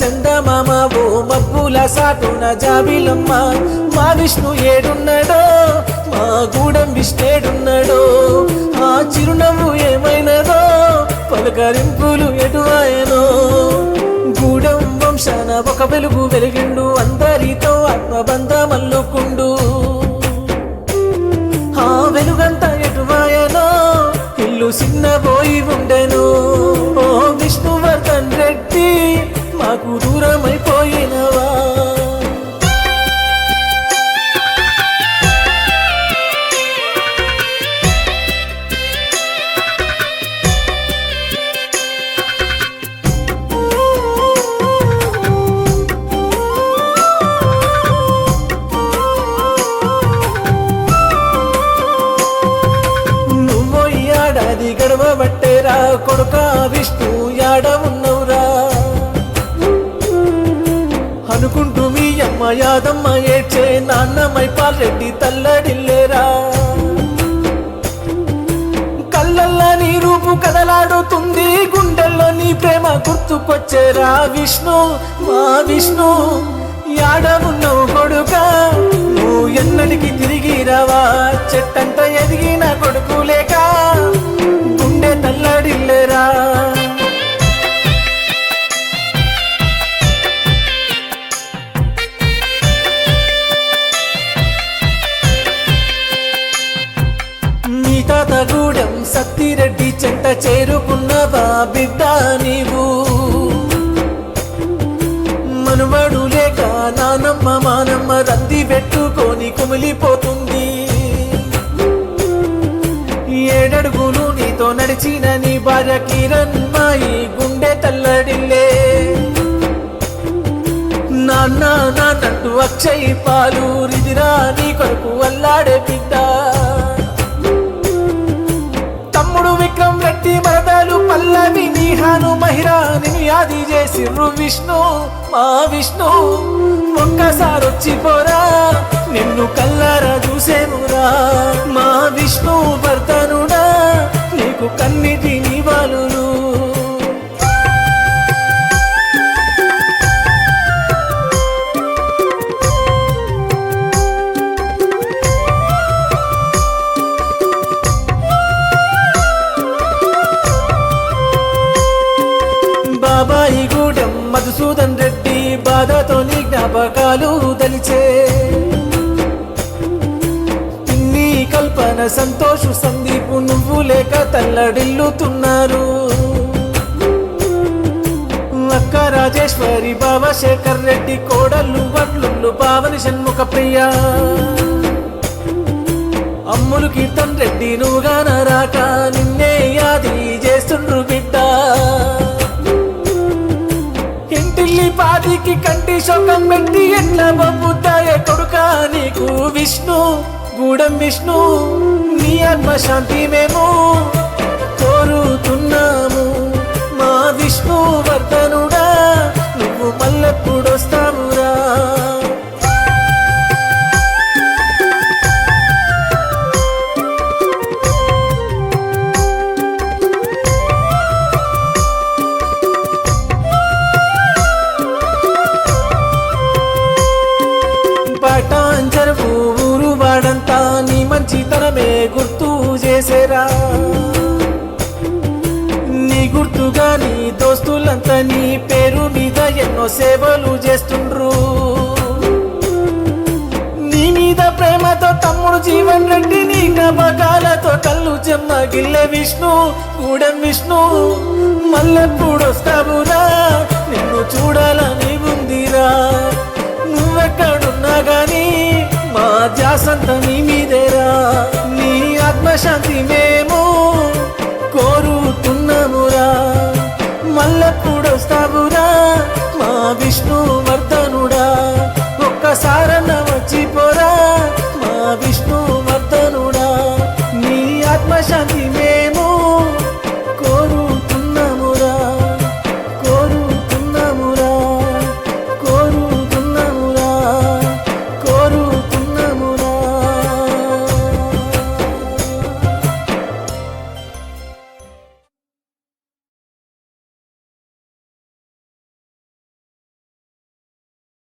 చందమామ ఓ మబ్బుల సాటున జాబిలమ్మ మా విష్ణు ఏడున్నాడో మా గూడెం విష్ణేడున్నాడో ఆ చిరునవ్వు ఏమైనదో పలకరింపులు ఎటువాయనో గూడెం వంశాన ఒక వెలుగు వెలిగిండు అందరితో ఆత్మబంధం అల్లుకుండు ఆ వెలుగంతా ఎటువాయనో ఇల్లు చిన్నబోయి ఉండెను ఓ విష్ణువర్ధన్ రెడ్డి మాకు దూరమైపోయినవా అది గడవబట్టేరా కొడుక విష్ణు యాడ ఉన్నవురా అనుకుంటూ మీ అమ్మ యాదమ్మ ఏడ్చే నాన్నమై పాల్రెడ్డి తల్లడిల్లేరా కళ్ళల్లా నీ రూపు కదలాడుతుంది గుండెల్లో నీ ప్రేమ గుర్తుకొచ్చేరా విష్ణు మా విష్ణు యాడ ఉన్నవు కొడుక నువ్వు ఎన్నడికి తిరిగి రావా చెట్టంత ఎదిగిన కొడుకు లేక గుండె తల్లడిల్లేరా మీ తాతగూడెం సత్తిరెడ్డి చెంత చేరుకున్నవా బిడ్డ నీవు మనుమడు లేక నానమ్మ మానమ్మ రంది పెట్టుకొని కుమిలిపోతుంది ఏడడుగులు నీతో నడిచిన నీ భార్య కిరణ్ మాయి గుండె తల్లడిల్లే నాన్న నాన్నంటూ అక్షయ్ పాలు రిదిరా నీ కొరకు అల్లాడే బిడ్డ తమ్ముడు విక్రమ్ రెడ్డి మరదలు పల్లవి నీహాను మహిరా నిన్ను యాది చేసిర్రు విష్ణు మా విష్ణు ఒక్కసారి వచ్చిపోరా నిన్ను కల్లారా చూసేమురా మా విష్ణు వర్ధనుడా నీకు కన్నిటి నివాళులు బాబాయి గూడెం మధుసూదన్ రెడ్డి బాధతో నీ జ్ఞాపకాలు దలిచే పిన్ని కల్పన సంతోషు సందీపు నువ్వు లేక తల్లడిల్లుతున్నారు అక్క రాజేశ్వరి బాబా శేఖర్ రెడ్డి కోడళ్ళు వడ్లుళ్ళు పావని షణ్ముఖ ప్రియ అమ్ములు కీర్తన్ రెడ్డి నువ్వుగాన రాక నిన్నే యాది చేస్తుండ్రు బిడ్డ ఇంటిల్లి పాదికి కంటి శోకం పెట్టి ఎట్లా బొబ్బుతాయే కొడుక నీకు విష్ణు గూడెం విష్ణు నీ ఆత్మశాంతి మేము కోరుతున్నాము మా విష్ణు వర్ధనుడా నువ్వు మళ్ళెప్పుడొస్తావురా పటాంజరవు ఊరు వాడంతా నీ మంచితనమే గుర్తు చేసేరా నీ గుర్తుగా నీ దోస్తులంతా నీ పేరు మీద ఎన్నో సేవలు చేస్తుండ్రు నీ మీద ప్రేమతో తమ్ముడు జీవన్ రెడ్డి నీ జ్ఞాపకాలతో కళ్ళు చెమ్మగిల్లే విష్ణు గూడెం విష్ణు మళ్ళెప్పుడొస్తావురా నిన్ను చూడాలని ఉందిరా నువ్వెక్కడున్నా గాని మా ధ్యాసంత నీ మీదేరా నీ ఆత్మశాంతి మేము కోరుతున్నామురా మళ్ళెప్పుడొస్తావురా మా విష్ణు వర్ధనుడా ఒక్కసారన్న